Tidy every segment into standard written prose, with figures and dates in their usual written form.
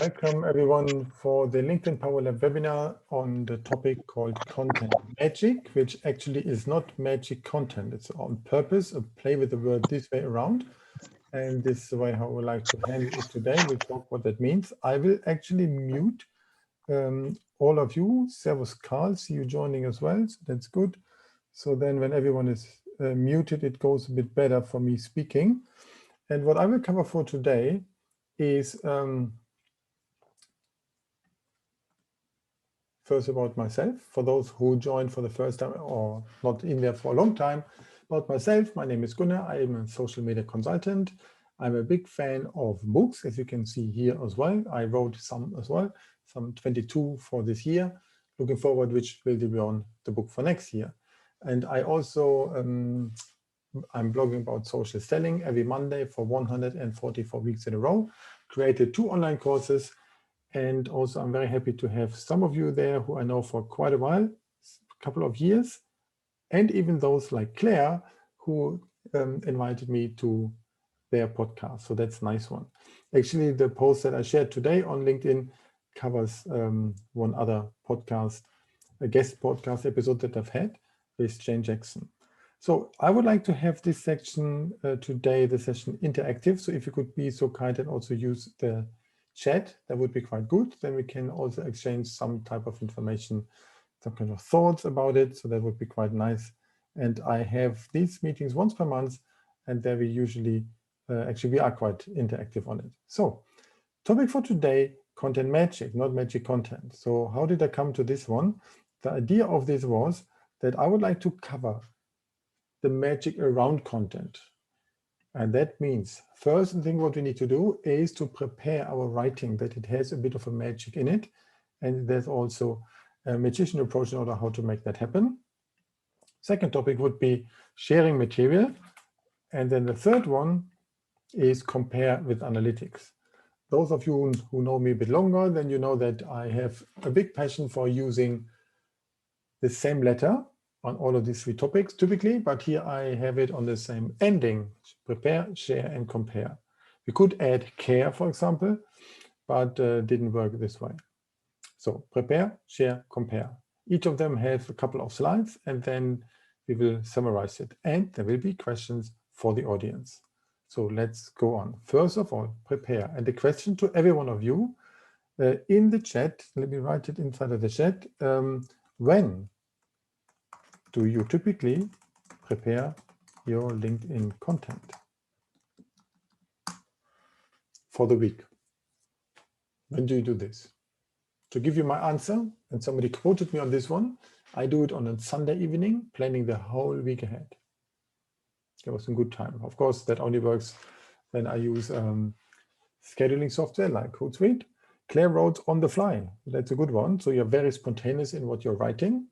Welcome everyone for the LinkedIn Power Lab webinar on the topic called Content Magic, which actually is not magic content. It's on purpose, a play with the word this way around. And this is the way how I would like to handle it today. We'll talk what that means. I will actually mute all of you. Servus Karl, see you joining as well. So that's good. So then when everyone is muted, it goes a bit better for me speaking. And what I will cover for today is first about myself, for those who joined for the first time or not in there for a long time. About myself, my name is Gunnar. I am a social media consultant. I'm a big fan of books, as you can see here as well. I wrote some as well, some 22 for this year. Looking forward, which will be on the book for next year. And I also, I'm blogging about social selling every Monday for 144 weeks in a row. Created 2 online courses. And also, I'm very happy to have some of you there who I know for quite a while, a couple of years, and even those like Claire who invited me to their podcast. So that's a nice one. Actually, the post that I shared today on LinkedIn covers one other podcast, a guest podcast episode that I've had with Jane Jackson. So I would like to have this section today, the session interactive. So if you could be so kind and also use the chat, that would be quite good. Then we can also exchange some type of information, some kind of thoughts about it. So that would be quite nice. And I have these meetings once per month, and there we usually, actually we are quite interactive on it. So topic for today, content magic, not magic content. So how did I come to this one? The idea of this was that I would like to cover the magic around content. And that means first thing what we need to do is to prepare our writing, that it has a bit of a magic in it. And there's also a magician approach in order how to make that happen. Second topic would be sharing material. And then the third one is compare with analytics. Those of you who know me a bit longer, then you know that I have a big passion for using the same letter on all of these 3 topics typically, but here I have it on the same ending: prepare, share, and compare. We could add care, for example, but didn't work this way. So prepare, share, compare. Each of them have a couple of slides, and then we will summarize it. And there will be questions for the audience. So let's go on. First of all, prepare. And the question to every one of you in the chat, let me write it inside of the chat. When do you typically prepare your LinkedIn content for the week? When do you do this? To give you my answer, and somebody quoted me on this one, I do it on a Sunday evening, planning the whole week ahead. It was a good time. Of course, that only works when I use scheduling software like Hootsuite. Claire wrote on the fly. That's a good one. So you're very spontaneous in what you're writing.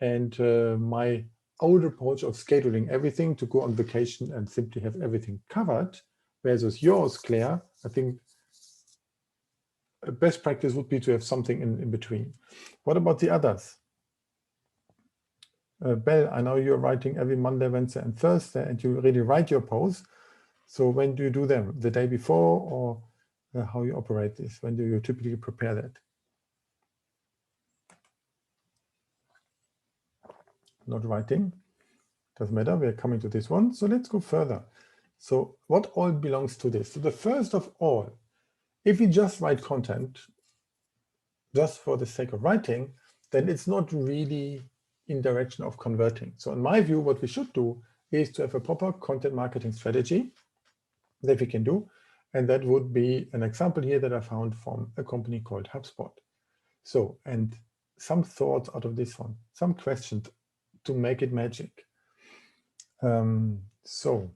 And my old approach of scheduling everything to go on vacation and simply have everything covered, versus yours, Claire, I think a best practice would be to have something in between. What about the others? Belle, I know you're writing every Monday, Wednesday, and Thursday, and you really write your posts. So when do you do them? The day before, or how you operate this? When do you typically prepare that? Not writing. Doesn't matter, we're coming to this one. So let's go further. So what all belongs to this? So the first of all, if we just write content just for the sake of writing, then it's not really in direction of converting. So in my view, what we should do is to have a proper content marketing strategy that we can do. And that would be an example here that I found from a company called HubSpot. So, and some thoughts out of this one, some questions to make it magic. So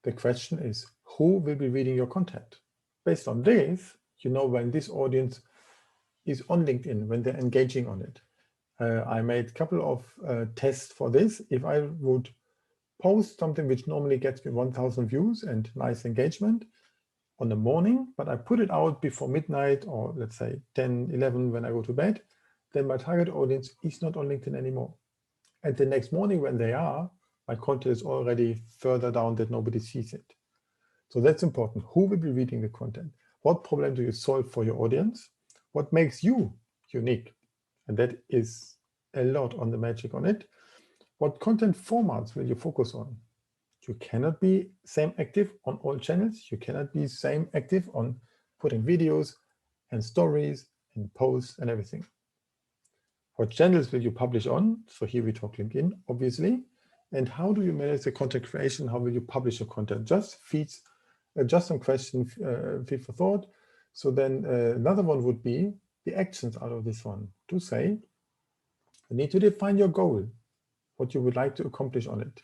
the question is, who will be reading your content? Based on this, you know when this audience is on LinkedIn, when they're engaging on it. I made a couple of tests for this. If I would post something which normally gets me 1,000 views and nice engagement on the morning, but I put it out before midnight, or let's say 10, 11 when I go to bed, then my target audience is not on LinkedIn anymore. And the next morning when they are, my content is already further down that nobody sees it. So that's important. Who will be reading the content? What problem do you solve for your audience? What makes you unique? And that is a lot on the magic on it. What content formats will you focus on? You cannot be same active on all channels. You cannot be same active on putting videos and stories and posts and everything. What channels will you publish on? So here we talk LinkedIn, obviously. And how do you manage the content creation? How will you publish your content? Just feeds, just some questions, feed for thought. So then another one would be the actions out of this one. To say, you need to define your goal, what you would like to accomplish on it.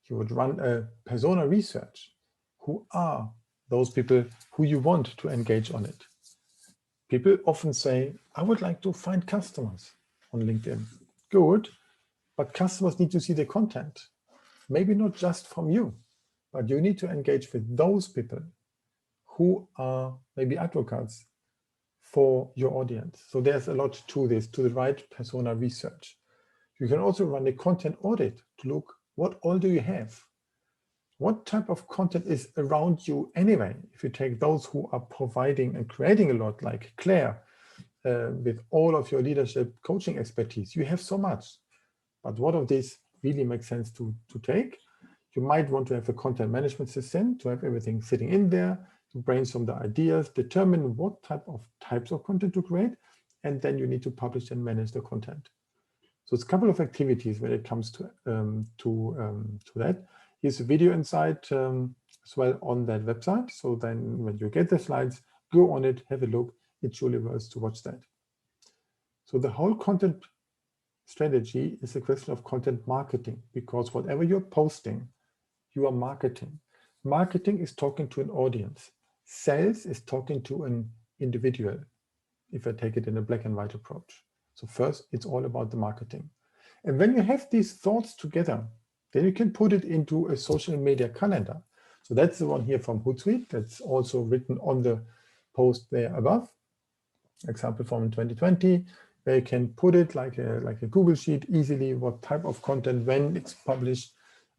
You would run a persona research. Who are those people who you want to engage on it? People often say, I would like to find customers on LinkedIn. Good, but customers need to see the content. Maybe not just from you, but you need to engage with those people who are maybe advocates for your audience. So there's a lot to this, to the right persona research. You can also run a content audit to look, what all do you have? What type of content is around you anyway? If you take those who are providing and creating a lot, like Claire, with all of your leadership coaching expertise, you have so much. But what of this really makes sense to take? You might want to have a content management system to have everything sitting in there, to brainstorm the ideas, determine what types of content to create, and then you need to publish and manage the content. So it's a couple of activities when it comes to that. Here's a video insight as well on that website. So then when you get the slides, go on it, have a look. It surely worth to watch that. So the whole content strategy is a question of content marketing, because whatever you're posting, you are marketing. Marketing is talking to an audience. Sales is talking to an individual, if I take it in a black and white approach. So first, it's all about the marketing. And when you have these thoughts together, then you can put it into a social media calendar. So that's the one here from Hootsuite. That's also written on the post there above. Example from 2020, where you can put it like a Google Sheet easily, what type of content, when it's published,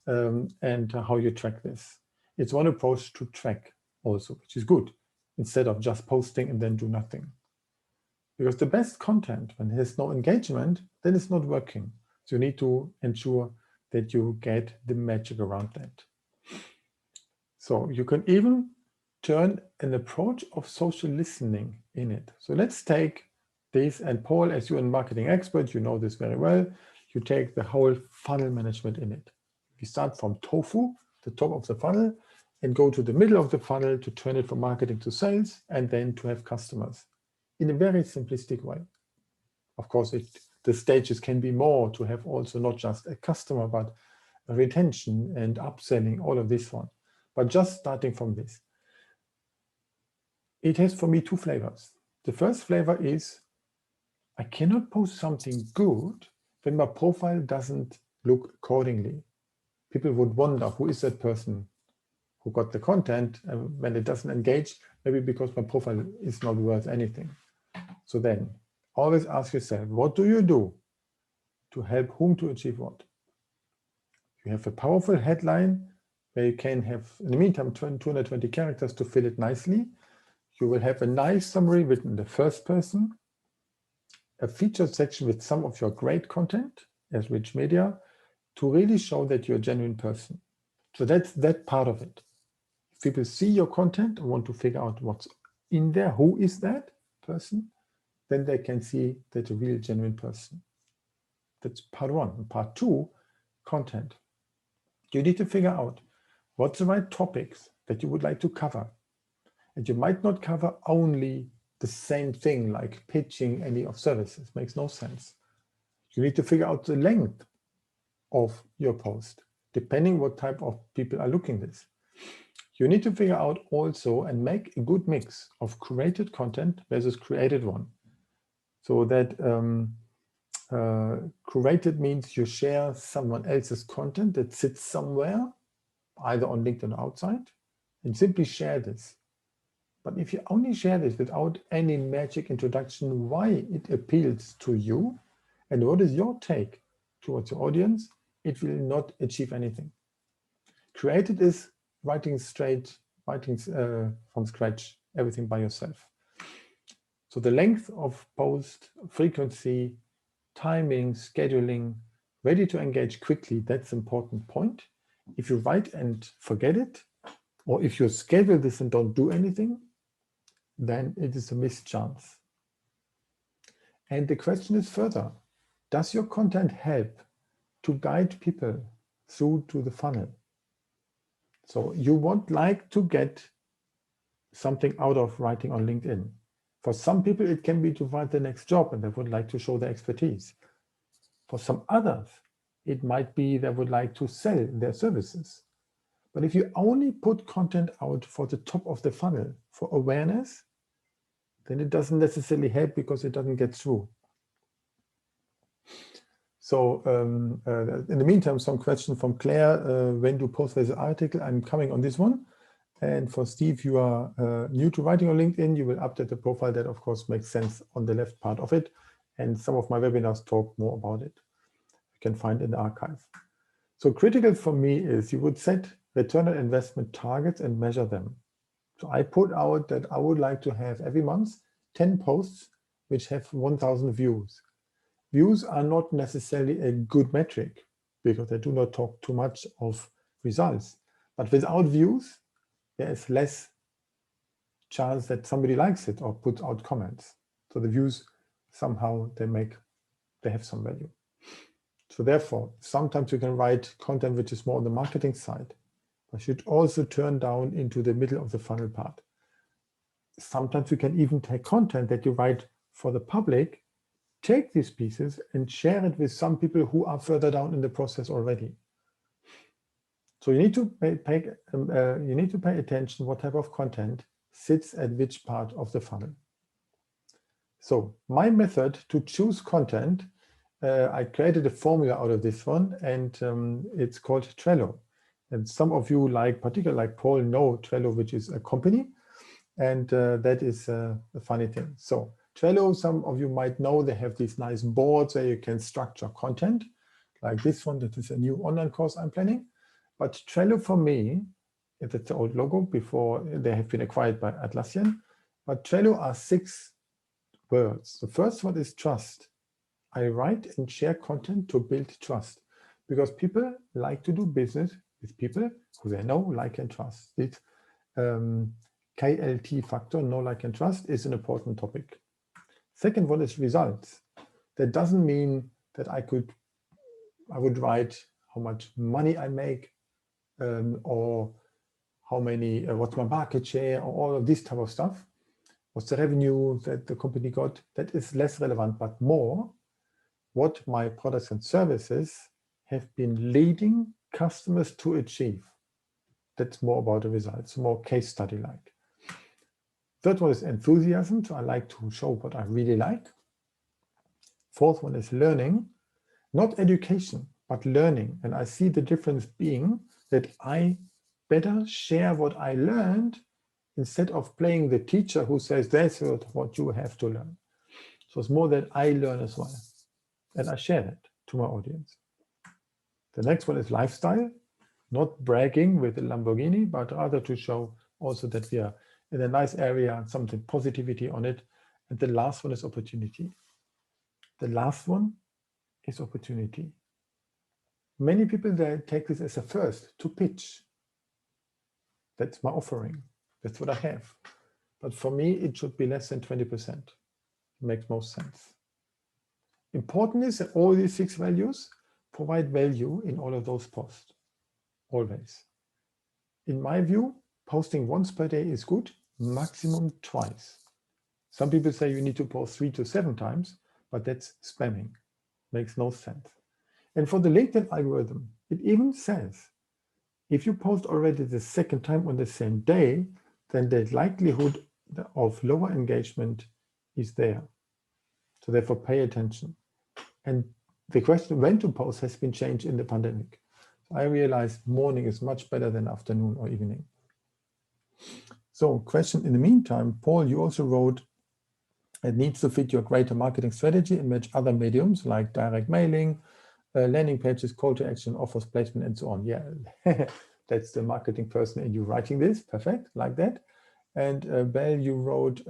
and how you track this. It's one approach to track also, which is good, instead of just posting and then do nothing. Because the best content, when there's no engagement, then it's not working. So you need to ensure that you get the magic around that. So you can even turn an approach of social listening in it. So let's take this, and Paul, as you're a marketing expert, you know this very well. You take the whole funnel management in it. We start from tofu, the top of the funnel, and go to the middle of the funnel to turn it from marketing to sales, and then to have customers in a very simplistic way. Of course, the stages can be more to have also not just a customer, but a retention and upselling, all of this one. But just starting from this. It has for me two flavors. The first flavor is I cannot post something good when my profile doesn't look accordingly. People would wonder, who is that person who got the content, and when it doesn't engage, maybe because my profile is not worth anything. So then always ask yourself, what do you do to help whom to achieve what? You have a powerful headline where you can have, in the meantime, 220 characters to fill it nicely. You will have a nice summary written in the first person, a featured section with some of your great content as rich media to really show that you're a genuine person. So that's that part of it. If people see your content and want to figure out what's in there, who is that person, then they can see that a real genuine person. That's part one. Part two, content. You need to figure out what's the right topics that you would like to cover. And you might not cover only the same thing like pitching any of services. Makes no sense. You need to figure out the length of your post, depending what type of people are looking at this. You need to figure out also and make a good mix of curated content versus created one. So that curated means you share someone else's content that sits somewhere, either on LinkedIn or outside, and simply share this. But if you only share this without any magic introduction, why it appeals to you and what is your take towards your audience, it will not achieve anything. Created is writing from scratch everything by yourself. So the length of post, frequency, timing, scheduling, ready to engage quickly, that's an important point. If you write and forget it, or if you schedule this and don't do anything, then it is a missed chance. And the question is further, does your content help to guide people through to the funnel? So you would like to get something out of writing on LinkedIn. For some people, it can be to find the next job and they would like to show their expertise. For some others, it might be they would like to sell their services. But if you only put content out for the top of the funnel for awareness, then it doesn't necessarily help because it doesn't get through. So in the meantime, some question from Claire, when do post this article? I'm coming on this one. And for Steve, you are new to writing on LinkedIn, you will update the profile. That of course makes sense on the left part of it. And some of my webinars talk more about it. You can find in the archive. So critical for me is you would set return on investment targets and measure them. So I put out that I would like to have every month 10 posts which have 1,000 views. Views are not necessarily a good metric because they do not talk too much of results. But without views, there is less chance that somebody likes it or puts out comments. So the views somehow they have some value. So therefore, sometimes you can write content which is more on the marketing side, but should also turn down into the middle of the funnel part. Sometimes you can even take content that you write for the public, take these pieces and share it with some people who are further down in the process already. So you need to pay attention what type of content sits at which part of the funnel. So my method to choose content, I created a formula out of this one, and it's called Trello. And some of you, particularly like Paul, know Trello, which is a company, and that is a funny thing. So Trello, some of you might know, they have these nice boards where you can structure content, like this one. That is a new online course I'm planning. But Trello for me, it's the old logo before they have been acquired by Atlassian, but Trello are 6 words. The first one is trust. I write and share content to build trust because people like to do business with people who they know, like, and trust. This KLT factor, know, like, and trust, is an important topic. Second one is results. That doesn't mean that I would write how much money I make, or how many, what's my market share, or all of this type of stuff. What's the revenue that the company got? That is less relevant, but more what my products and services have been leading customers to achieve. That's more about the results, more case study like. Third one is enthusiasm. So I like to show what I really like. Fourth one is learning, not education, but learning. And I see the difference being that I better share what I learned instead of playing the teacher who says that's what you have to learn. So it's more that I learn as well. And I share that to my audience. The next one is lifestyle, not bragging with a Lamborghini, but rather to show also that we are in a nice area, something positivity on it. And the last one is opportunity. The last one is opportunity. Many people, they take this as a first to pitch. That's my offering. That's what I have. But for me, it should be less than 20%. It makes most sense. Important is that all these 6 values provide value in all of those posts, always. In my view, posting once per day is good, maximum twice. Some people say you need to post 3 to 7 times, but that's spamming. Makes no sense. And for the LinkedIn algorithm, it even says, if you post already the second time on the same day, then the likelihood of lower engagement is there. So therefore, pay attention. And the question when to post has been changed in the pandemic. I realized morning is much better than afternoon or evening. So question in the meantime, Paul, you also wrote, it needs to fit your greater marketing strategy and match other mediums like direct mailing, landing pages, call to action, offers, placement, and so on. Yeah, that's the marketing person in you writing this. Perfect, like that. And Belle, you wrote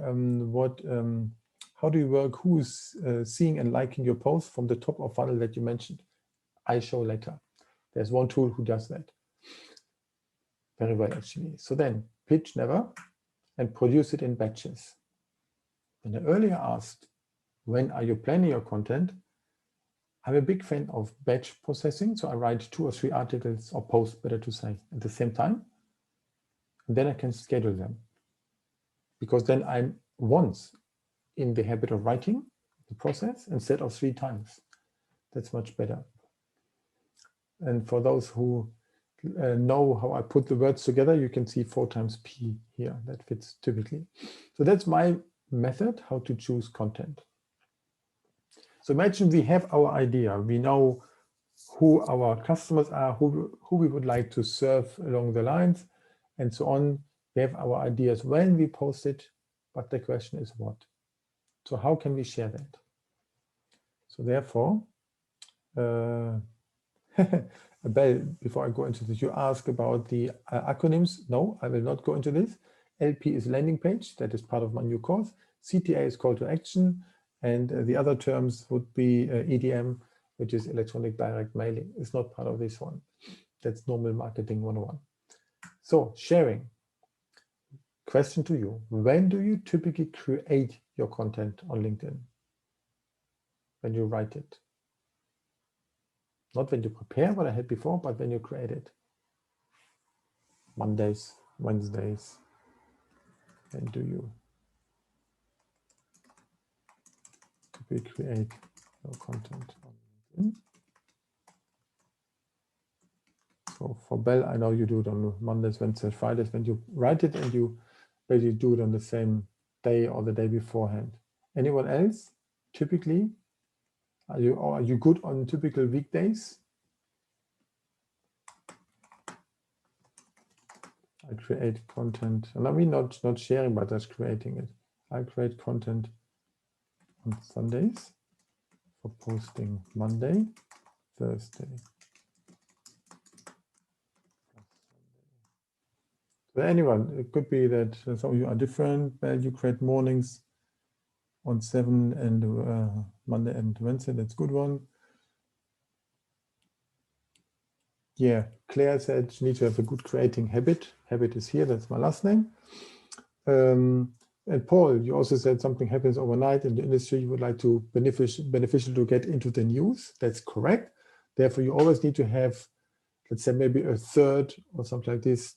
how do you work? Who's seeing and liking your post from the top of funnel that you mentioned? I show later. There's one tool who does that very well, actually. So then pitch never and produce it in batches. When I earlier asked, when are you planning your content? I'm a big fan of batch processing. So I write 2 or 3 articles or posts, better to say, at the same time. And then I can schedule them. Because then I'm once in the habit of writing the process instead of 3 times. That's much better. And for those who know how I put the words together, you can see 4 times P here. That fits typically. So that's my method, how to choose content. So imagine we have our idea. We know who our customers are, who we would like to serve along the lines, and so on. We have our ideas when we post it, but the question is what? So how can we share that? So therefore, Belle, before I go into this, you ask about the acronyms. No, I will not go into this. LP is landing page. That is part of my new course. CTA is call to action. And the other terms would be EDM, which is electronic direct mailing. It's not part of this one. That's normal marketing 101. So sharing. Question to you. When do you typically create your content on LinkedIn? When you write it. Not when you prepare what I had before, but when you create it. Mondays, Wednesdays. When do you typically create your content on LinkedIn? So for Belle, I know you do it on Mondays, Wednesdays, Fridays. When you write it and you basically do it on the same day or the day beforehand. Anyone else? Typically, are you good on typical weekdays? I create content, and I mean not sharing, but just creating it. I create content on Sundays for posting Monday, Thursday. So anyone, it could be that some of you are different, but you create mornings on 7 and Monday and Wednesday. That's a good one. Yeah, Claire said you need to have a good creating habit. Habit is here, that's my last name. And Paul, you also said something happens overnight in the industry, you would like to beneficial to get into the news. That's correct. Therefore, you always need to have, let's say, maybe a third or something like this,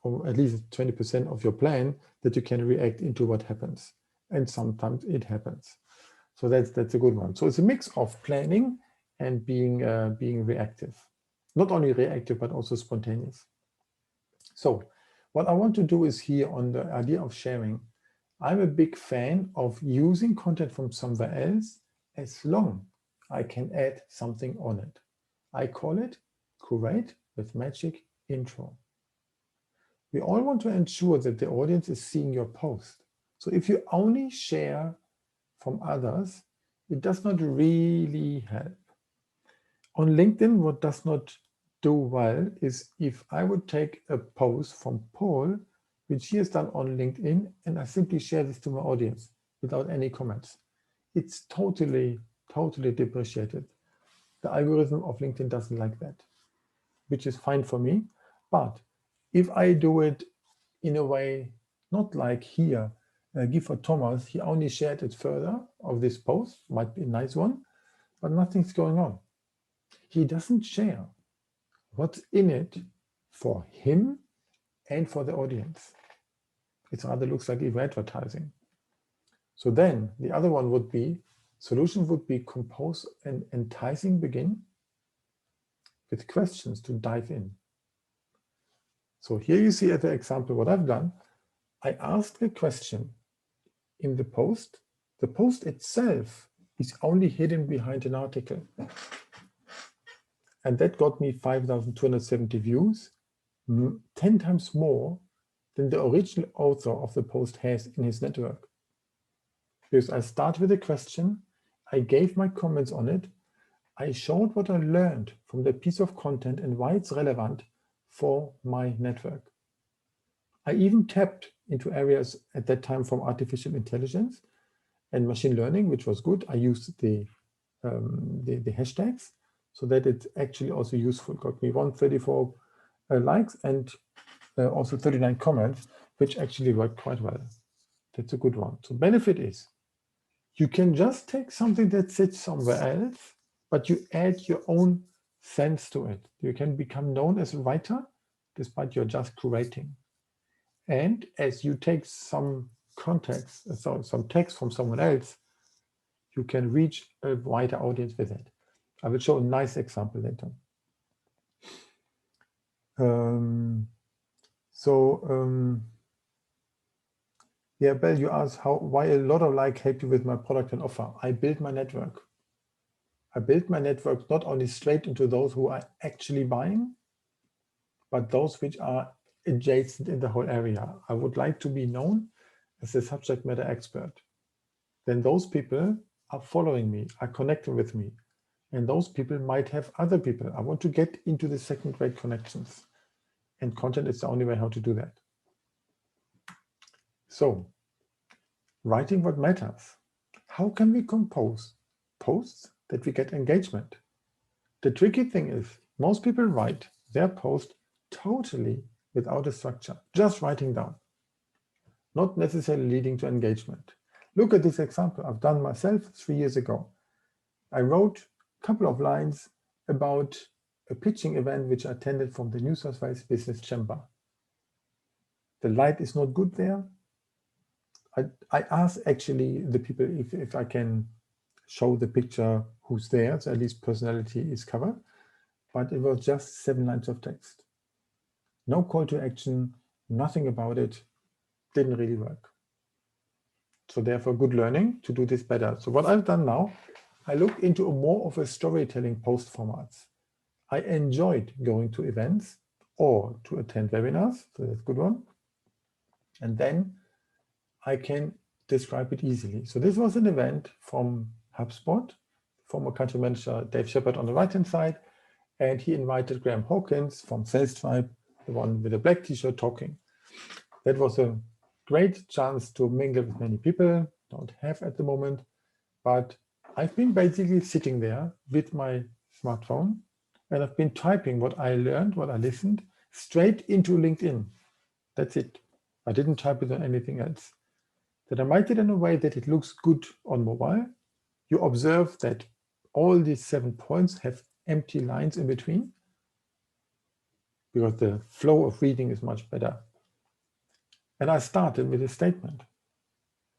or at least 20% of your plan that you can react into what happens. And sometimes it happens. So that's a good one. So it's a mix of planning and being reactive. Not only reactive, but also spontaneous. So what I want to do is here on the idea of sharing, I'm a big fan of using content from somewhere else as long I can add something on it. I call it curate with magic intro. We all want to ensure that the audience is seeing your post. So if you only share from others, it does not really help. On LinkedIn, what does not do well is if I would take a post from Paul, which he has done on LinkedIn, and I simply share this to my audience without any comments. It's totally depreciated. The algorithm of LinkedIn doesn't like that, which is fine for me. But if I do it in a way, not like here, Gifford Thomas, he only shared it further of this post, might be a nice one, but nothing's going on. He doesn't share what's in it for him and for the audience. It rather looks like even advertising. So then the other one would be, solution would be compose an enticing begin with questions to dive in. So here you see at the example what I've done. I asked a question in the post. The post itself is only hidden behind an article. And that got me 5,270 views, 10 times more than the original author of the post has in his network. Because I start with a question, I gave my comments on it, I showed what I learned from the piece of content and why it's relevant for my network. I even tapped into areas at that time from artificial intelligence and machine learning, which was good. I used the hashtags so that it's actually also useful. Got me 134 likes and also 39 comments, which actually worked quite well. That's a good one. So benefit is you can just take something that sits somewhere else, but you add your own sense to it. You can become known as a writer despite you're just curating. And as you take some context, so some text from someone else, you can reach a wider audience with it. I will show a nice example later. Yeah, Belle, you asked why a lot of like help you with my product and offer. I built my network. I built my network not only straight into those who are actually buying, but those which are adjacent in the whole area. I would like to be known as a subject matter expert. Then those people are following me, are connecting with me. And those people might have other people. I want to get into the second-rate connections. And content is the only way how to do that. So, writing what matters. How can we compose posts that we get engagement? The tricky thing is most people write their post totally without a structure, just writing down, not necessarily leading to engagement. Look at this example I've done myself 3 years ago. I wrote a couple of lines about a pitching event which I attended from the New South Wales Business Chamber. The light is not good there. I asked actually the people if I can show the picture who's there, so at least personality is covered, but it was just 7 lines of text. No call to action, nothing about it, didn't really work. So therefore good learning to do this better. So what I've done now, I looked into more of a storytelling post formats. I enjoyed going to events or to attend webinars, so that's a good one. And then I can describe it easily. So this was an event from HubSpot, former country manager Dave Shepard on the right-hand side, and he invited Graham Hawkins from Sales Tribe, the one with a black t-shirt talking. That was a great chance to mingle with many people, don't have at the moment, but I've been basically sitting there with my smartphone and I've been typing what I learned, what I listened, straight into LinkedIn. That's it. I didn't type it on anything else. That I write it in a way that it looks good on mobile. You observe that all these 7 points have empty lines in between because the flow of reading is much better. And I started with a statement.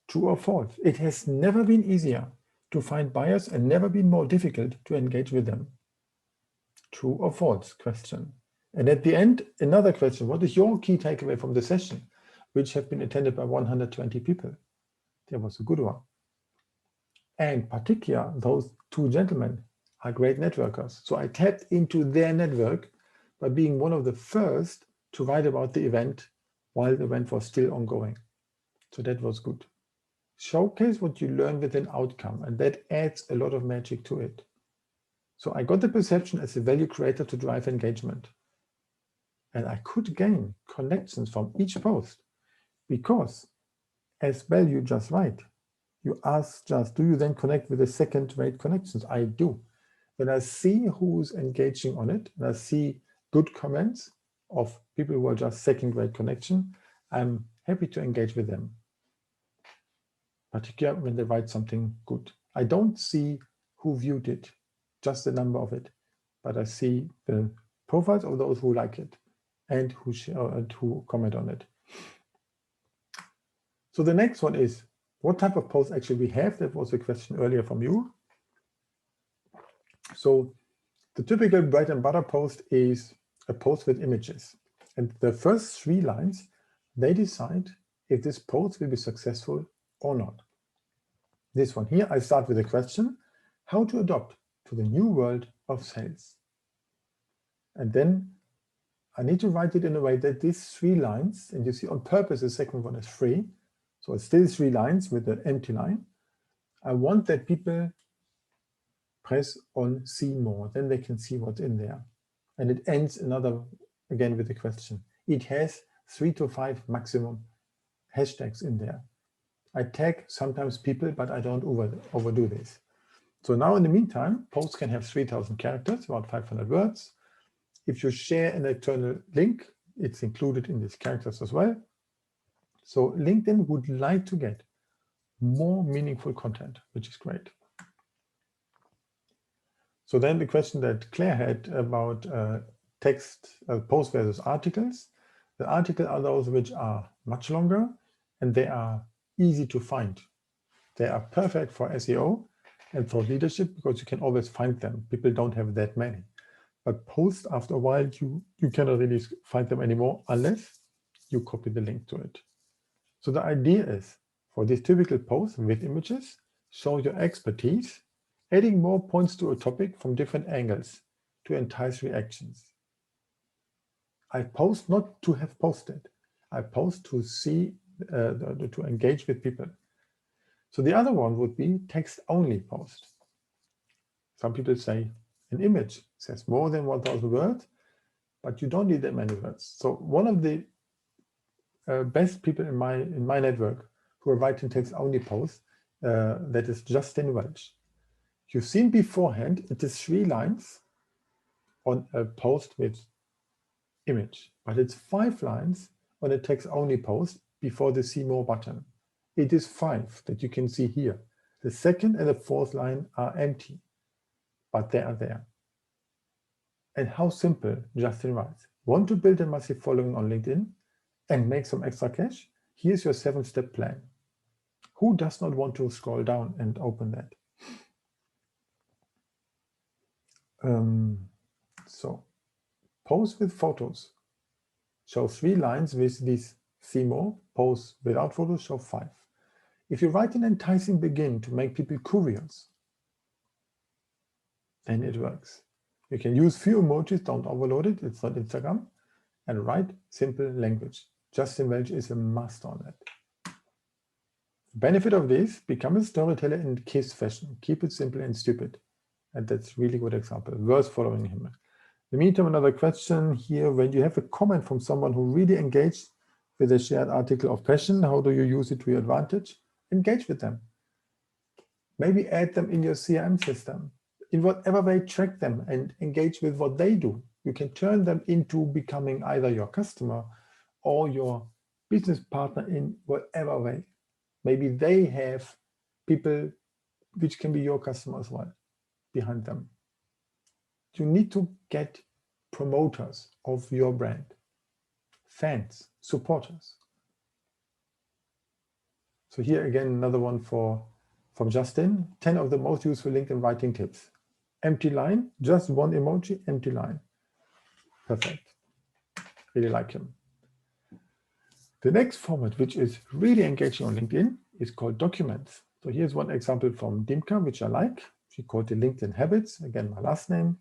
True or false? It has never been easier to find buyers and never been more difficult to engage with them. True or false question. And at the end, another question. What is your key takeaway from the session, which have been attended by 120 people? That was a good one. And particularly, those 2 gentlemen are great networkers. So I tapped into their network by being one of the first to write about the event while the event was still ongoing. So that was good. Showcase what you learn with an outcome, and that adds a lot of magic to it. So I got the perception as a value creator to drive engagement. And I could gain connections from each post because as well you just write. You ask just, do you then connect with the second-rate connections? I do. When I see who's engaging on it, and I see good comments of people who are just second-rate connection, I'm happy to engage with them, particularly when they write something good. I don't see who viewed it, just the number of it, but I see the profiles of those who like it and who share and who comment on it. So the next one is, what type of post actually we have? That was a question earlier from you. So the typical bread and butter post is a post with images. And the first 3 lines, they decide if this post will be successful or not. This one here, I start with a question, how to adopt to the new world of sales. And then I need to write it in a way that these 3 lines, and you see on purpose the second one is free, so it's still 3 lines with an empty line. I want that people press on see more, then they can see what's in there. And it ends again with a question. It has 3 to 5 maximum hashtags in there. I tag sometimes people, but I don't overdo this. So now in the meantime, posts can have 3,000 characters, about 500 words. If you share an external link, it's included in these characters as well. So LinkedIn would like to get more meaningful content, which is great. So then the question that Claire had about text, post versus articles. The articles are those which are much longer and they are easy to find. They are perfect for SEO and for leadership because you can always find them. People don't have that many. But posts, after a while, you cannot really find them anymore unless you copy the link to it. So the idea is for these typical posts with images, show your expertise, adding more points to a topic from different angles to entice reactions. I post not to have posted. I post to see, to engage with people. So the other one would be text-only post. Some people say an image says more than 1,000 words, but you don't need that many words. So one of the best people in my network who are writing text-only posts, that is Justin Welch. You've seen beforehand, it is 3 lines on a post with image, but it's 5 lines on a text-only post before the see more button. It is 5 that you can see here. The second and the fourth line are empty, but they are there. And how simple Justin writes. Want to build a massive following on LinkedIn and make some extra cash? Here's your 7-step plan. Who does not want to scroll down and open that? So post with photos. Show 3 lines with these see more. Post without photos, show 5. If you write an enticing begin to make people curious, then it works. You can use few emojis, don't overload it, it's not Instagram, and write simple language. Justin Welch is a master on that. The benefit of this, become a storyteller in KISS fashion. Keep it simple and stupid. And that's really good example. Worth following him. In the meantime, another question here. When you have a comment from someone who really engaged with a shared article of passion, how do you use it to your advantage? Engage with them. Maybe add them in your CRM system. In whatever way, track them and engage with what they do. You can turn them into becoming either your customer or your business partner in whatever way. Maybe they have people which can be your customer as well behind them. You need to get promoters of your brand, fans, supporters. So here again, another one from Justin, 10 of the most useful LinkedIn writing tips. Empty line, just 1 emoji, empty line. Perfect. Really like him. The next format, which is really engaging on LinkedIn, is called documents. So here's one example from Dimka, which I like. She called it LinkedIn Habits, again, my last name.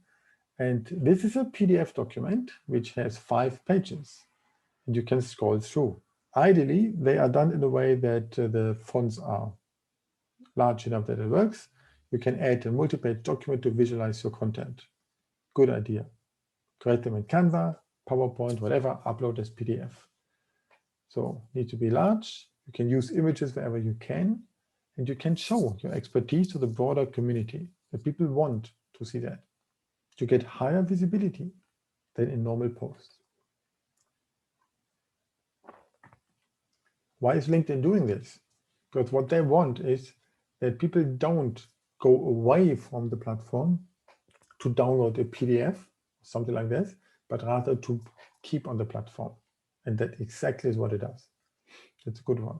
And this is a PDF document, which has 5 pages. And you can scroll through. Ideally, they are done in a way that the fonts are large enough that it works. You can add a multi-page document to visualize your content. Good idea. Create them in Canva, PowerPoint, whatever, upload as PDF. So need to be large. You can use images wherever you can, and you can show your expertise to the broader community. The people want to see that. You get higher visibility than in normal posts. Why is LinkedIn doing this? Because what they want is that people don't go away from the platform to download a PDF, something like this, but rather to keep on the platform. And that exactly is what it does. It's a good one.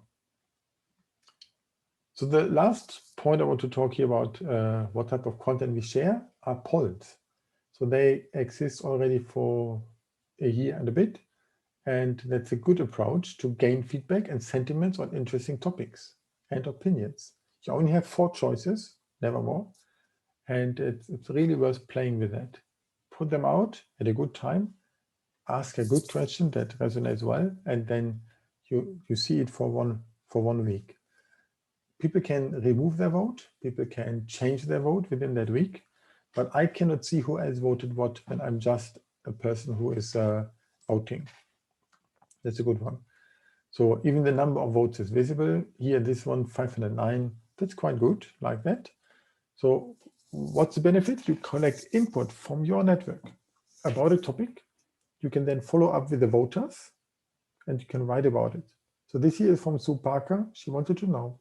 So the last point I want to talk here about what type of content we share are polls. So they exist already for a year and a bit. And that's a good approach to gain feedback and sentiments on interesting topics and opinions. You only have 4 choices, never more. And it's really worth playing with that. Put them out at a good time, ask a good question that resonates well, and then you see it for one week. People can remove their vote, people can change their vote within that week, but I cannot see who else voted what when I'm just a person who is voting. That's a good one. So even the number of votes is visible. Here, this one, 509, that's quite good, like that. So what's the benefit? You collect input from your network about a topic. You can then follow up with the voters and you can write about it. So this here is from Sue Parker. She wanted to know,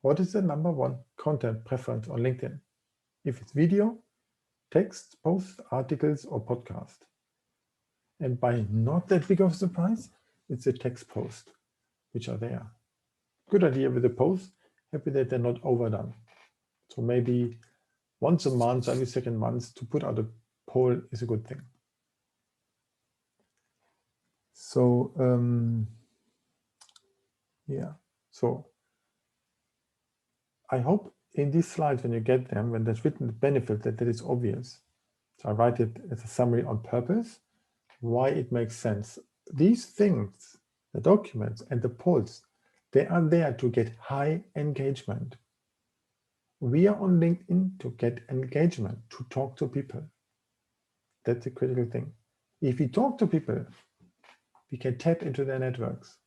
what is the #1 content preference on LinkedIn? If it's video, text, posts, articles, or podcast. And by not that big of a surprise, it's a text post, which are there. Good idea with the post, happy that they're not overdone. So maybe once a month, every second month, to put out a poll is a good thing. So yeah, so I hope in these slides, when you get them, when there's written the benefit, that is obvious. So I write it as a summary on purpose, why it makes sense. These things, the documents and the polls, they are there to get high engagement. We are on LinkedIn to get engagement, to talk to people. That's a critical thing. If we talk to people, we can tap into their networks.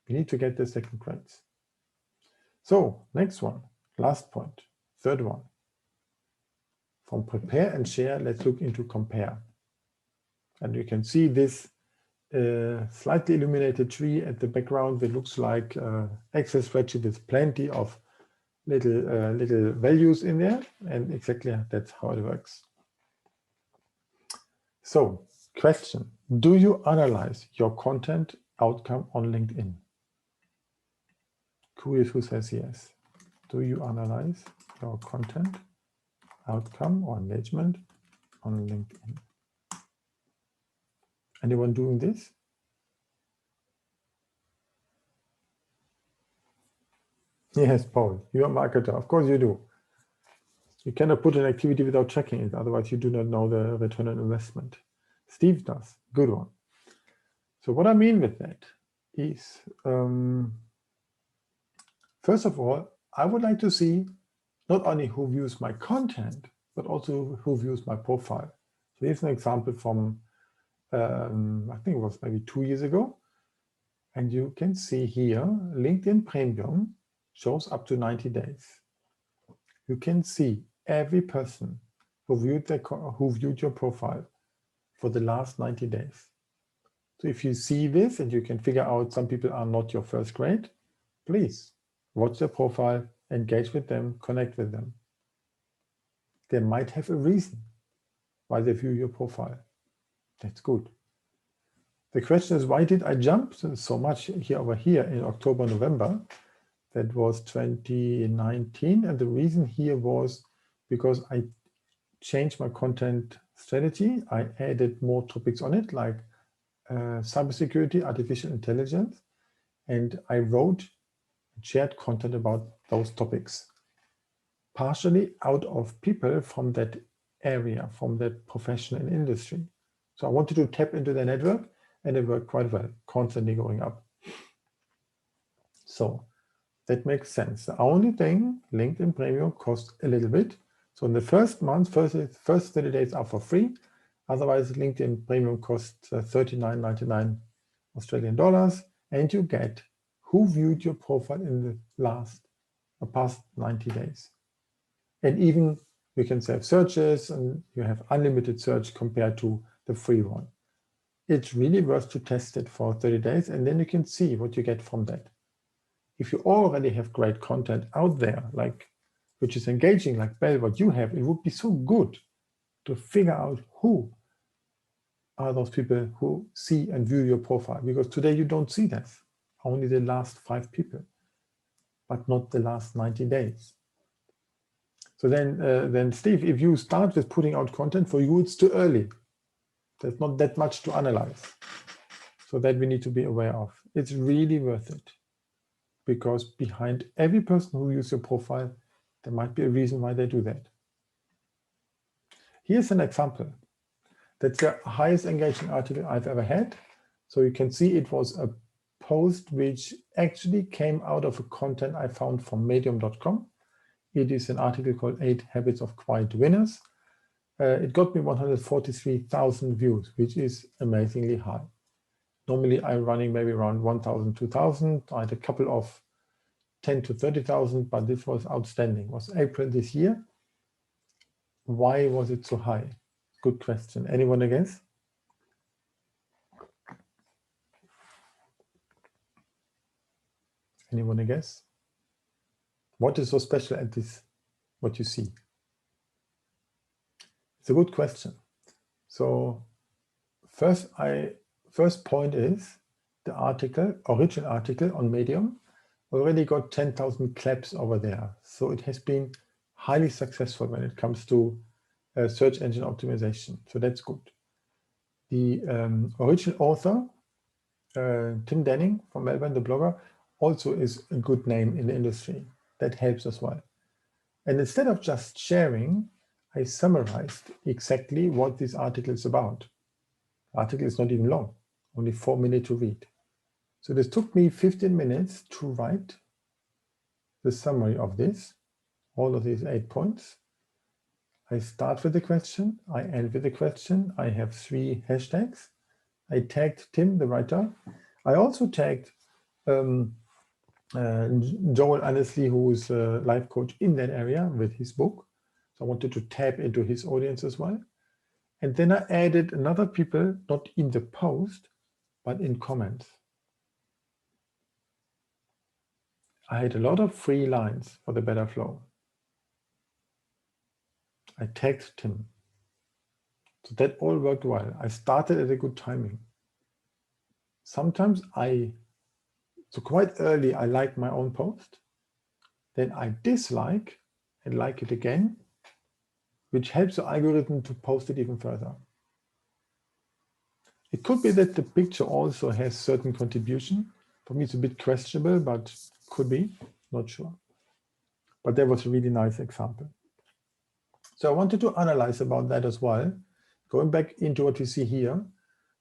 We need to get the second grades. So next one, last point, third one. From prepare and share, let's look into compare. And you can see this slightly illuminated tree at the background that looks like Excel spreadsheet with plenty of little values in there, and exactly that's how it works. So, question, do you analyze your content outcome on LinkedIn? Curious who says yes. Do you analyze your content outcome or engagement on LinkedIn? Anyone doing this? Yes, Paul, you're a marketer. Of course you do. You cannot put an activity without checking it. Otherwise, you do not know the return on investment. Steve does. Good one. So what I mean with that is, first of all, I would like to see not only who views my content, but also who views my profile. So here's an example from, I think it was maybe 2 years ago. And you can see here, LinkedIn Premium shows up to 90 days. You can see every person who viewed your profile for the last 90 days. So if you see this and you can figure out some people are not your first grade, please watch their profile, engage with them, connect with them. They might have a reason why they view your profile. That's good. The question is, why did I jump so much over here in October, November? That was 2019. And the reason here was because I changed my content strategy. I added more topics on it, like cybersecurity, artificial intelligence, and I wrote and shared content about those topics, partially out of people from that area, from that profession and industry. So I wanted to tap into the network, and it worked quite well, constantly going up. So that makes sense. The only thing, LinkedIn Premium costs a little bit. So in the first month, first 30 days are for free. Otherwise, LinkedIn Premium costs $39.99 Australian dollars, and you get who viewed your profile in the past 90 days. And even you can save searches, and you have unlimited search compared to the free one. It's really worth to test it for 30 days, and then you can see what you get from that. If you already have great content out there, which is engaging, like Bell, what you have, it would be so good to figure out who are those people who see and view your profile, because today you don't see that, only the last 5 people, but not the last 90 days. So then Steve, if you start with putting out content, for you it's too early. There's not that much to analyze. So that we need to be aware of. It's really worth it, because behind every person who views your profile, there might be a reason why they do that. Here's an example. That's the highest engaging article I've ever had. So you can see it was a post which actually came out of a content I found from medium.com. It is an article called 8 Habits of Quiet Winners. It got me 143,000 views, which is amazingly high. Normally I'm running maybe around 1,000, 2,000. I had a couple of 10 to 30,000, but this was outstanding. It was April this year. Why was it so high? Good question. Anyone a guess? Anyone a guess? What is so special at this, what you see? It's a good question. So first point is the article, original article on Medium, already got 10,000 claps over there. So it has been highly successful when it comes to search engine optimization. So that's good. The original author, Tim Denning from Melbourne, the blogger, also is a good name in the industry. That helps as well. And instead of just sharing, I summarized exactly what this article is about. The article is not even long, only 4 minutes to read. So this took me 15 minutes to write the summary of this, all of these 8 points. I start with the question, I end with the question. I have 3 hashtags. I tagged Tim, the writer. I also tagged Joel Annesley, who is a life coach in that area with his book. So I wanted to tap into his audience as well. And then I added another people, not in the post, but in comments. I had a lot of free lines for the better flow. I tagged Tim. So that all worked well. I started at a good timing. Sometimes so quite early, I like my own post. Then I dislike and like it again, which helps the algorithm to post it even further. It could be that the picture also has certain contribution. For me, it's a bit questionable, but could be, not sure. But that was a really nice example. So I wanted to analyze about that as well, going back into what we see here.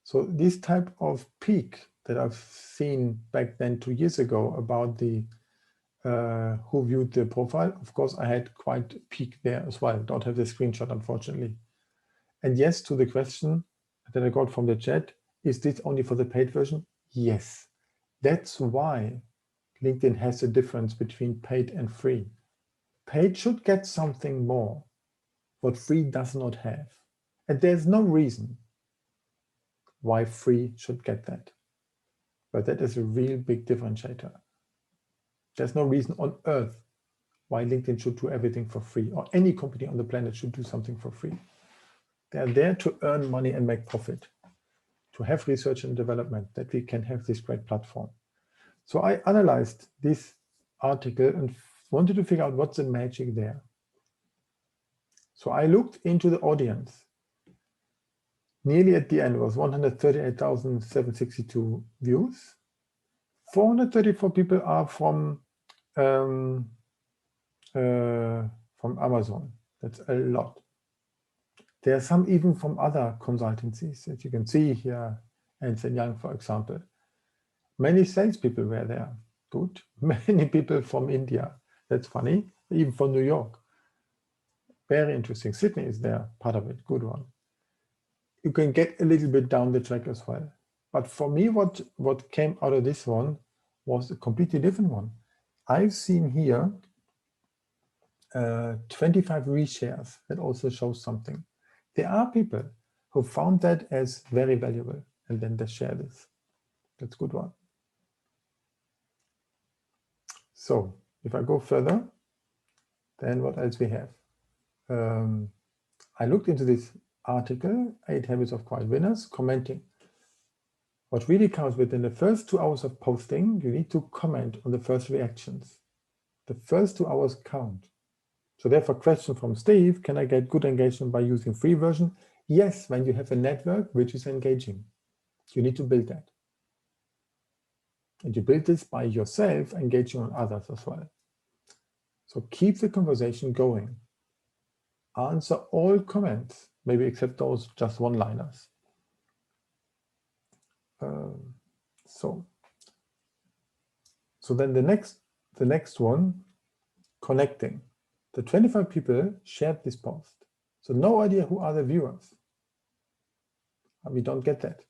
So this type of peak that I've seen back then 2 years ago about the who viewed the profile, of course, I had quite a peak there as well. Don't have the screenshot, unfortunately. And yes, to the question that I got from the chat, is this only for the paid version? Yes. That's why LinkedIn has a difference between paid and free. Paid should get something more, what free does not have. And there's no reason why free should get that. But that is a real big differentiator. There's no reason on earth why LinkedIn should do everything for free, or any company on the planet should do something for free. They are there to earn money and make profit, to have research and development, that we can have this great platform. So I analyzed this article and wanted to figure out what's the magic there. So I looked into the audience. Nearly at the end was 138,762 views. 434 people are from Amazon. That's a lot. There are some even from other consultancies that you can see here, Ernst & Young, for example. Many salespeople were there. Good. Many people from India. That's funny. Even from New York. Very interesting. Sydney is there, part of it. Good one. You can get a little bit down the track as well. But for me, what came out of this one was a completely different one. I've seen here 25 reshares. That also shows something. There are people who found that as very valuable, and then they share this. That's a good one. So if I go further, then what else we have? I looked into this article, 8 Habits of Quiet Winners, commenting. What really counts within the first 2 hours of posting, you need to comment on the first reactions. The first 2 hours count. So therefore, question from Steve, can I get good engagement by using free version? Yes, when you have a network which is engaging. You need to build that. And you build this by yourself, engaging on others as well. So keep the conversation going. Answer all comments, maybe except those just one-liners. So then the next one, connecting. The 25 people shared this post. So no idea who are the viewers. We don't get that.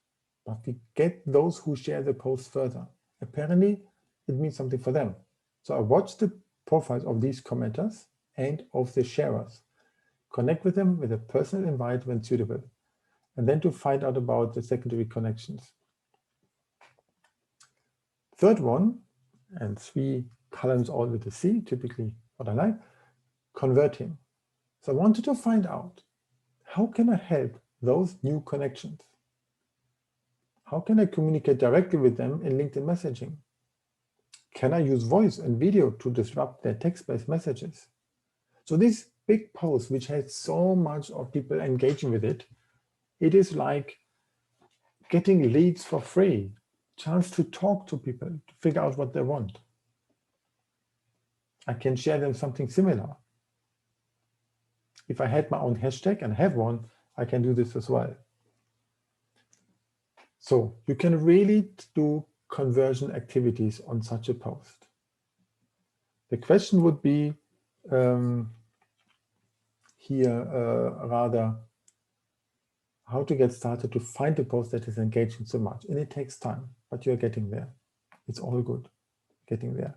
but we get those who share the post further. Apparently, it means something for them. So I watch the profiles of these commenters and of the sharers, connect with them with a personal invite when suitable, and then to find out about the secondary connections. Third one, and 3 columns all with a C, typically what I like, converting. So I wanted to find out, how can I help those new connections? How can I communicate directly with them in LinkedIn messaging? Can I use voice and video to disrupt their text-based messages? So this big post, which has so much of people engaging with it, it is like getting leads for free, chance to talk to people, to figure out what they want. I can share them something similar. If I had my own hashtag and have one, I can do this as well. So you can really do conversion activities on such a post. The question would be rather how to get started to find a post that is engaging so much. And it takes time, but you're getting there. It's all good, getting there.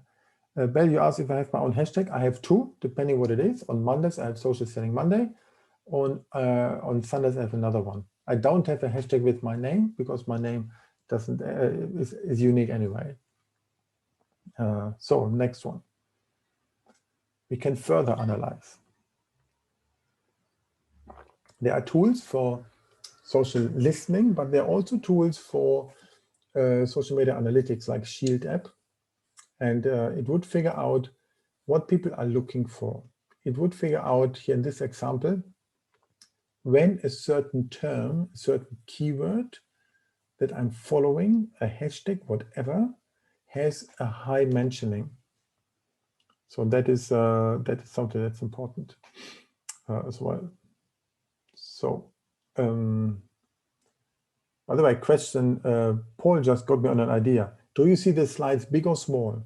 Bell, you asked if I have my own hashtag. I have 2, depending what it is. On Mondays, I have Social Selling Monday. On Sundays, I have another one. I don't have a hashtag with my name because my name doesn't is unique anyway. So next one. We can further analyze. There are tools for social listening, but there are also tools for social media analytics like Shield app. And it would figure out what people are looking for. It would figure out here in this example, when a certain term, a certain keyword that I'm following, a hashtag, whatever, has a high mentioning. So that is something that's important as well. So, by the way, question, Paul just got me on an idea. Do you see the slides big or small?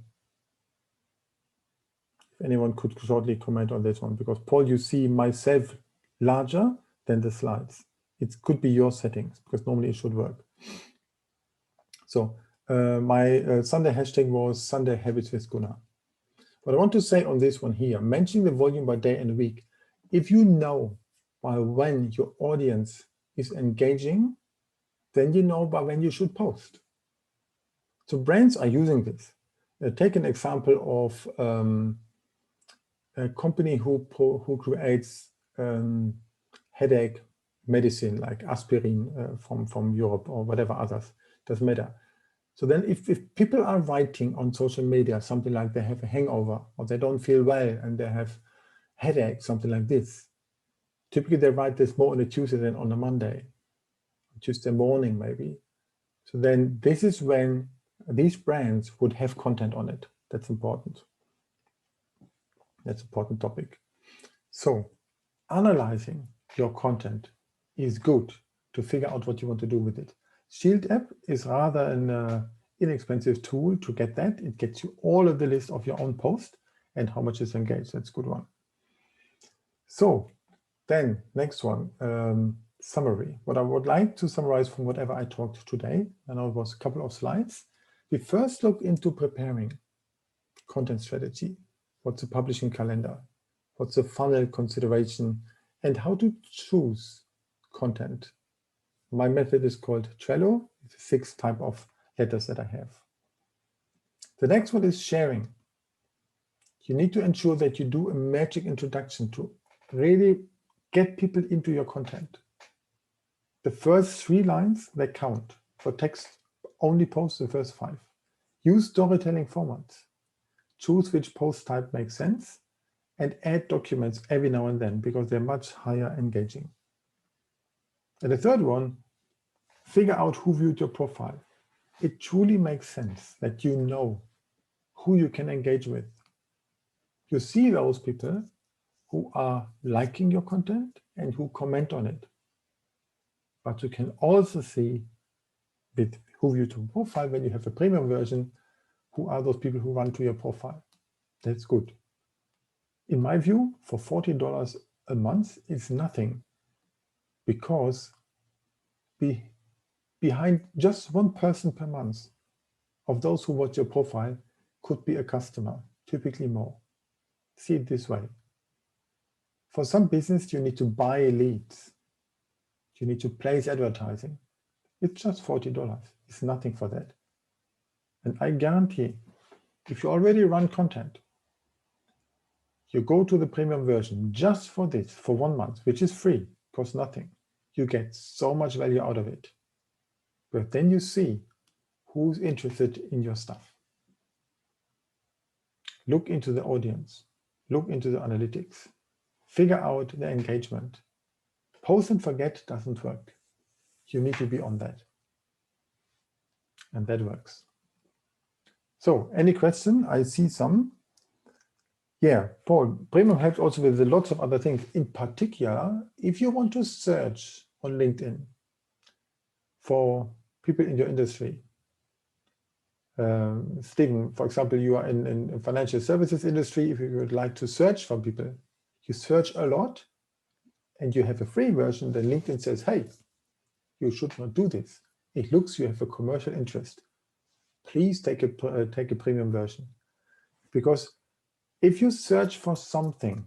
If anyone could shortly comment on this one, because Paul, you see myself larger than the slides. It could be your settings, because normally it should work. So my Sunday hashtag was Sunday Habits with Gunnar. What I want to say on this one here, mentioning the volume by day and week, if you know by when your audience is engaging, then you know by when you should post. So brands are using this. Take an example of a company who creates headache medicine like aspirin from Europe or whatever others, doesn't matter. So then if people are writing on social media something like they have a hangover or they don't feel well and they have headache, something like this, typically they write this more on a Tuesday than on a Monday, Tuesday morning maybe. So then this is when these brands would have content on it. That's important. That's an important topic. So analyzing your content is good to figure out what you want to do with it. Shield app is rather an inexpensive tool to get that. It gets you all of the list of your own post and how much is engaged. That's a good one. So then next one, summary. What I would like to summarize from whatever I talked today, I know it was a couple of slides. We first look into preparing content strategy. What's the publishing calendar? What's the funnel consideration? And how to choose content. My method is called Trello. It's 6 types of letters that I have. The next one is sharing. You need to ensure that you do a magic introduction to really get people into your content. The first 3 lines, they count. For text, only post the first 5. Use storytelling formats. Choose which post type makes sense and add documents every now and then because they're much higher engaging. And the third one, figure out who viewed your profile. It truly makes sense that you know who you can engage with. You see those people who are liking your content and who comment on it. But you can also see with who viewed your profile when you have a premium version, who are those people who run to your profile. That's good. In my view, for $40 a month, it's nothing because we behind just one person per month of those who watch your profile could be a customer, typically more. See it this way. For some business, you need to buy leads. You need to place advertising. It's just $40. It's nothing for that. And I guarantee, if you already run content, you go to the premium version just for this, for 1 month, which is free, costs nothing. You get so much value out of it. But then you see who's interested in your stuff. Look into the audience. Look into the analytics. Figure out the engagement. Post and forget doesn't work. You need to be on that. And that works. So, any question? I see some. Yeah, Paul, Premium helps also with lots of other things. In particular, if you want to search on LinkedIn for people in your industry. Stephen, for example, you are in financial services industry. If you would like to search for people, you search a lot and you have a free version, then LinkedIn says, hey, you should not do this. It looks you have a commercial interest. Please take a premium version. Because if you search for something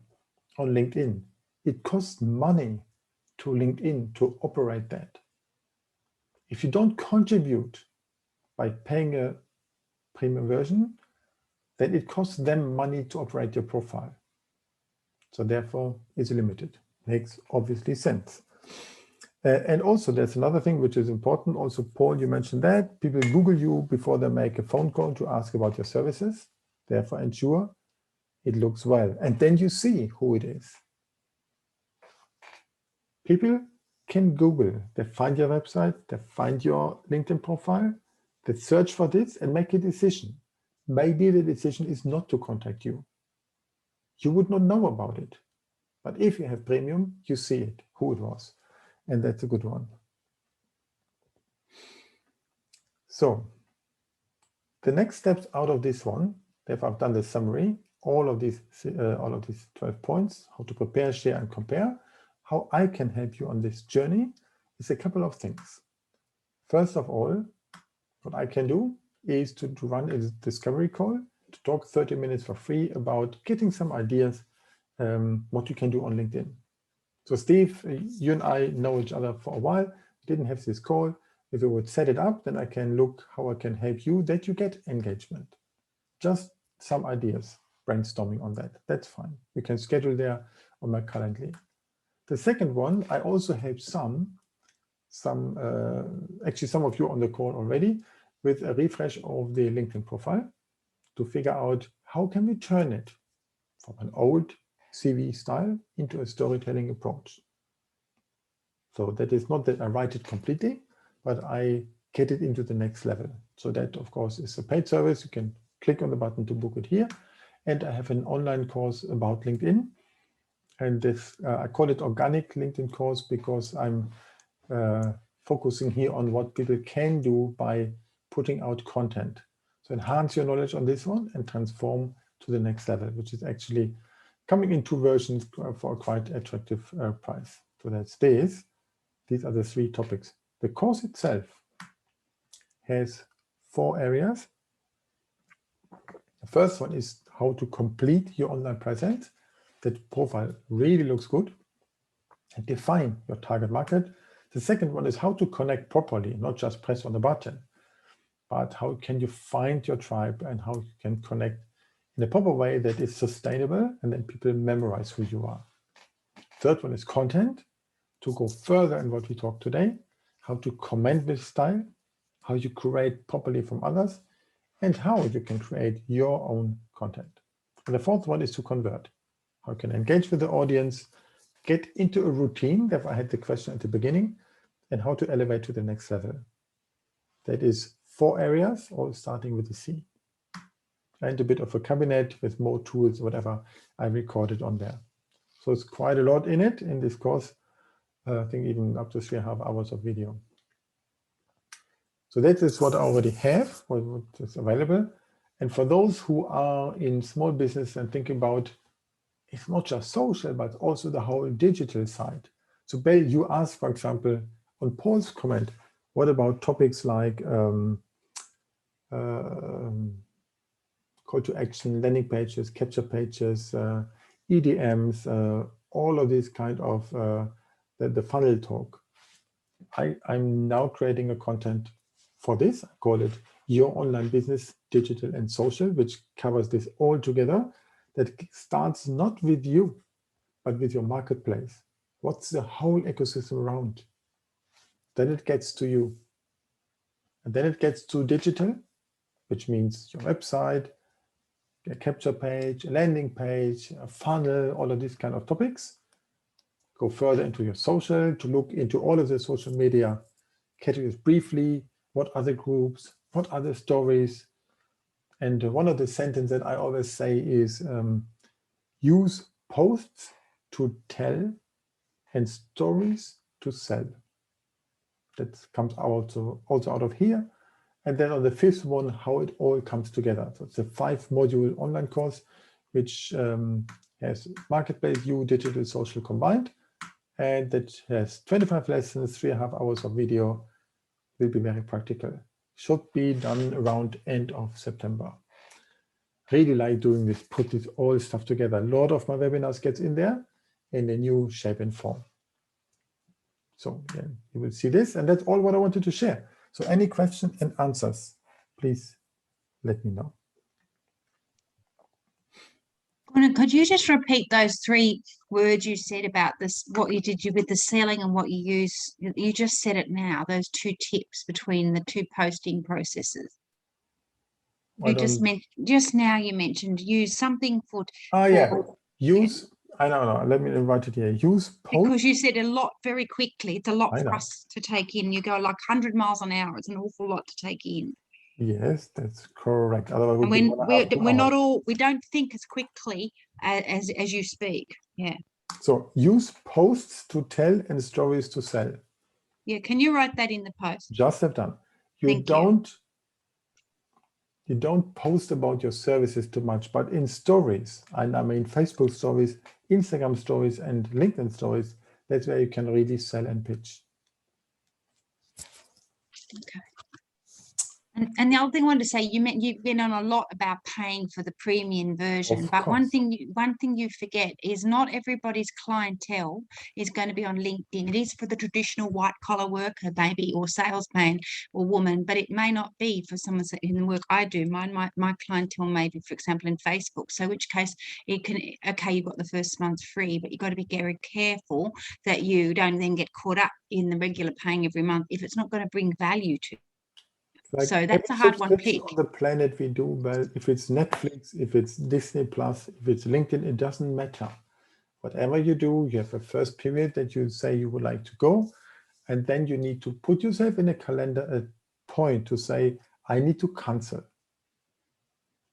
on LinkedIn, it costs money to LinkedIn to operate that. If you don't contribute by paying a premium version, then it costs them money to operate your profile. So therefore, it's limited. Makes obviously sense. And also, there's another thing which is important. Also, Paul, you mentioned that people Google you before they make a phone call to ask about your services. Therefore, ensure it looks well. And then you see who it is. People can Google. They find your website. They find your LinkedIn profile. They search for this and make a decision. Maybe the decision is not to contact you. You would not know about it. But if you have premium, you see it, who it was. And that's a good one. So the next steps out of this one, if I've done the summary, all of these 12 points, how to prepare, share, and compare, how I can help you on this journey is a couple of things. First of all, what I can do is to run a discovery call, to talk 30 minutes for free about getting some ideas, what you can do on LinkedIn. So Steve, you and I know each other for a while, didn't have this call. If you would set it up, then I can look how I can help you that you get engagement. Just some ideas, brainstorming on that. That's fine. You can schedule there on my Calendly. The second one, I also help actually some of you on the call already with a refresh of the LinkedIn profile to figure out how can we turn it from an old CV style into a storytelling approach. So that is not that I write it completely, but I get it into the next level. So that, of course, is a paid service. You can click on the button to book it here. And I have an online course about LinkedIn. And this, I call it organic LinkedIn course because I'm focusing here on what people can do by putting out content. So enhance your knowledge on this one and transform to the next level, which is actually coming in 2 versions for a quite attractive price. So that's this. These are the 3 topics. The course itself has 4 areas. The first one is how to complete your online presence. That profile really looks good and define your target market. The second one is how to connect properly, not just press on the button, but how can you find your tribe and how you can connect in a proper way that is sustainable and then people memorize who you are. Third one is content, to go further in what we talked today, how to comment with style, how you create properly from others, and how you can create your own content. And the fourth one is to convert. How you can engage with the audience, get into a routine, therefore I had the question at the beginning, and how to elevate to the next level. That is 4 areas, all starting with the C. And a bit of a cabinet with more tools, whatever I recorded on there. So it's quite a lot in it, in this course. I think even up to 3.5 hours of video. So that is what I already have, what is available. And for those who are in small business and thinking about, it's not just social, but also the whole digital side. So Bill, you asked, for example, on Paul's comment, What about topics like call to action, landing pages, capture pages, EDMs, all of these kind of the funnel talk. I'm now creating a content for this. I call it Your Online Business, Digital and Social, which covers this all together. That starts not with you, but with your marketplace. What's the whole ecosystem around? Then it gets to you. And then it gets to digital, which means your website, a capture page, a landing page, a funnel, all of these kind of topics. Go further into your social to look into all of the social media categories briefly. What other groups, what other stories? And one of the sentences that I always say is use posts to tell and stories to sell. That comes also out of here. And then on the fifth one, how it all comes together. So it's a 5-module online course, which has marketplace, view, digital, social combined. And that has 25 lessons, 3.5 hours of video. Will be very practical. Should be done around end of September. Really like doing this, put this all stuff together. A lot of my webinars gets in there in a new shape and form. So then you will see this, and that's all what I wanted to share. So any questions and answers, please let me know. Could you just repeat those 3 words you said about this, what you did with the selling and what you use? You just said it now, those 2 tips between the 2 posting processes. You just now you mentioned use something for. Yeah, use. I don't know. Let me invite it here. Use post. Because you said a lot very quickly. It's a lot for us to take in. You go like 100 miles an hour. It's an awful lot to take in. Yes, that's correct. Otherwise, and we're not all. We don't think as quickly as you speak. Yeah. So use posts to tell and stories to sell. Yeah. Can you write that in the post? Just have done. You don't post about your services too much, but in stories, and I mean Facebook stories, Instagram stories, and LinkedIn stories, that's where you can really sell and pitch. Okay. And the other thing I wanted to say, you've been on a lot about paying for the premium version, but one thing you forget is not everybody's clientele is going to be on LinkedIn. It is for the traditional white collar worker, maybe, or salesman or woman, but it may not be for someone in the work I do. My clientele may be, for example, in Facebook. So in which case it can, okay, you've got the first month free, but you've got to be very careful that you don't then get caught up in the regular paying every month if it's not going to bring value to. Like so that's a hard one pick. On the planet we do, well, if it's Netflix, if it's Disney Plus, if it's LinkedIn, it doesn't matter. Whatever you do, you have a first period that you say you would like to go, and then you need to put yourself in a calendar, a point to say, I need to cancel.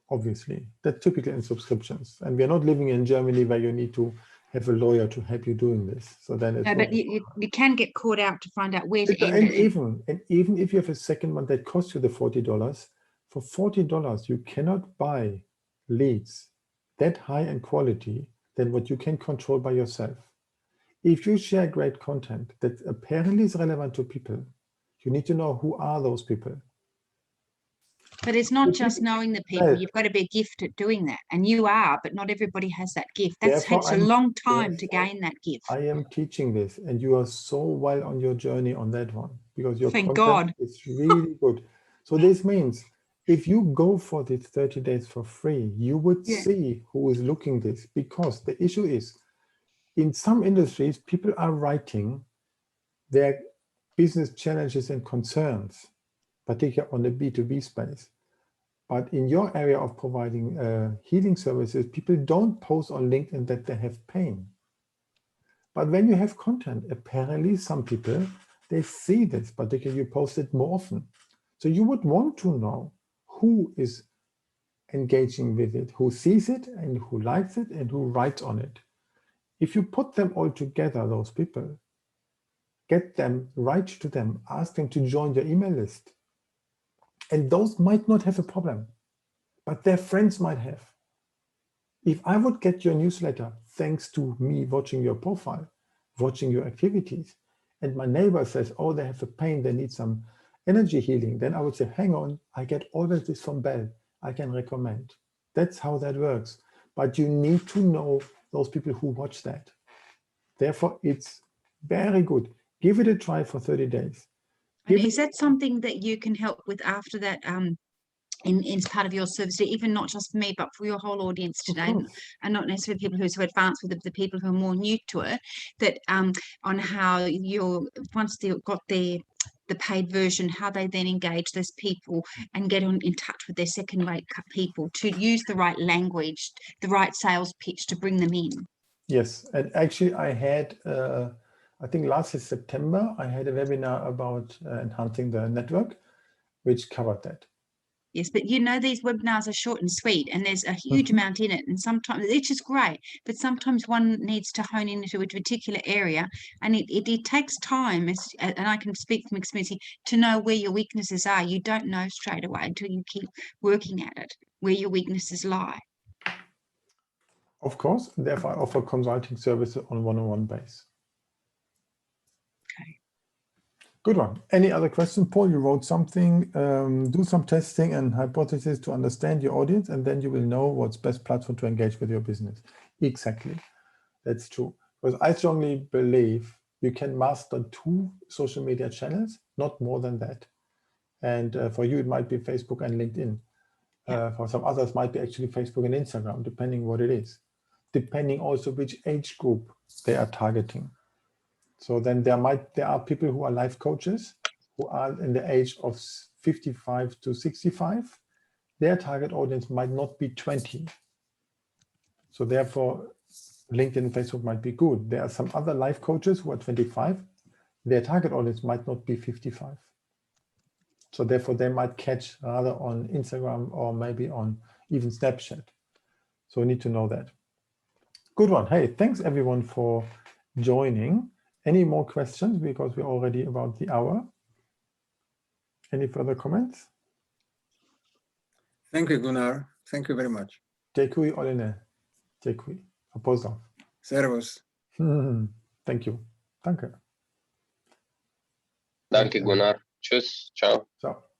Obviously, that's typical in subscriptions. And we're not living in Germany where you need to have a lawyer to help you doing this. So then it's but you can get caught out to find out where to end and it. Even if you have a second one that costs you the $40, for $40 you cannot buy leads that high in quality than what you can control by yourself. If you share great content that apparently is relevant to people, you need to know who are those people. But it's not just knowing the people. You've got to be a gift at doing that. And you are, but not everybody has that gift. That takes a long time to gain that gift. I am teaching this, and you are so well on your journey on that one, because your Thank content God. is really good. So this means if you go for this 30 days for free, you would see who is looking this, because the issue is in some industries, people are writing their business challenges and concerns, particularly on the B2B space. But in your area of providing healing services, people don't post on LinkedIn that they have pain. But when you have content, apparently some people, they see this, particularly you post it more often. So you would want to know who is engaging with it, who sees it and who likes it and who writes on it. If you put them all together, those people, get them, write to them, ask them to join your email list. And those might not have a problem, but their friends might have. If I would get your newsletter, thanks to me watching your profile, watching your activities, and my neighbor says, oh, they have a pain, they need some energy healing, then I would say, hang on, I get always this from Bell, I can recommend. That's how that works. But you need to know those people who watch that. Therefore, it's very good. Give it a try for 30 days. And is that something that you can help with after that in part of your service, even not just for me, but for your whole audience today, and not necessarily people who are so advanced with the people who are more new to it, that on how you're, once they've got the paid version, how they then engage those people and get in touch with their second-rate people to use the right language, the right sales pitch to bring them in. Yes, and actually I had, I think last September, I had a webinar about enhancing the network, which covered that. Yes, but you know, these webinars are short and sweet and there's a huge amount in it. And sometimes it's just great, but sometimes one needs to hone into a particular area, and it takes time, and I can speak from experience, to know where your weaknesses are. You don't know straight away until you keep working at it, where your weaknesses lie. Of course, therefore I offer consulting services on one-on-one base. Okay. Good one. Any other question, Paul? You wrote something, do some testing and hypothesis to understand your audience, and then you will know what's best platform to engage with your business. Exactly. That's true. Because I strongly believe you can master 2 social media channels, not more than that. And for you, it might be Facebook and LinkedIn. For some others, might be actually Facebook and Instagram, depending what it is. Depending also which age group they are targeting. So then there are people who are life coaches who are in the age of 55 to 65. Their target audience might not be 20. So therefore, LinkedIn and Facebook might be good. There are some other life coaches who are 25. Their target audience might not be 55. So therefore, they might catch rather on Instagram or maybe on even Snapchat. So we need to know that. Good one. Hey, thanks everyone for joining. Any more questions? Because we're already about the hour. Any further comments? Thank you, Gunnar. Thank you very much. Děkuji, Oline. Děkuji. A pozdrav. Servus. Thank you. Danke. Danke, Gunnar. Tschüss. Ciao. Ciao.